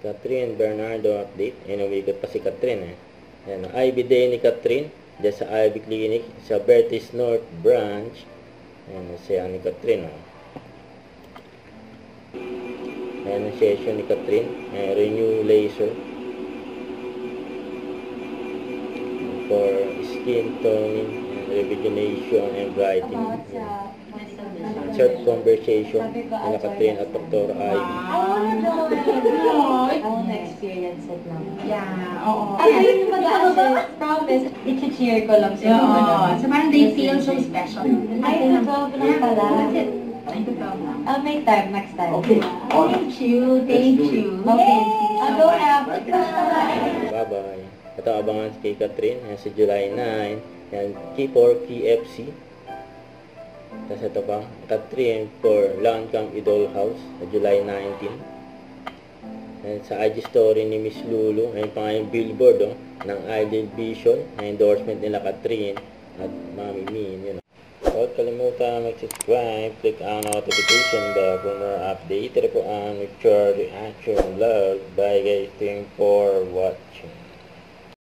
Catherine Bernardo update. Umikot pa si Catherine eh. Ayan, Ivy Day ni Catherine. Diyan sa Ivy Clinic. Sa Bertis North Branch. Ayan, siya ni Catherine. Ayan ang session ni Catherine. Ayan, renew laser. For skin toning, and rejuvenation, and brightening. Short conversation nila Catherine at Dr. Ivy. I wanna experience it lang. Yeah, oo. Ay, yun mag-assess. Promise. I-cheer ko lang sila. Oo. So parang they feel so special. Ay, totoo lang pala. That's it. Ay, totoo lang. I'll make time next time. Okay. Thank you. Thank you. Okay. I'll I'll go now. Bye-bye. Ito abangan kay Catherine. Ayan, sa July 9. Ayan, K4 KFC. Tapos ito pa, Catherine for Lancang Idol House sa July 19. And sa IG story ni Miss Lulu, ayun pa nga yung billboard ng Idol Vision, na endorsement nila Catherine at Mami Min. You know. Huwag kalimutan mag-subscribe, click ang notification bell for more update. Ito po ang Mature Reaction Vlog. Bye guys, thank you for watching.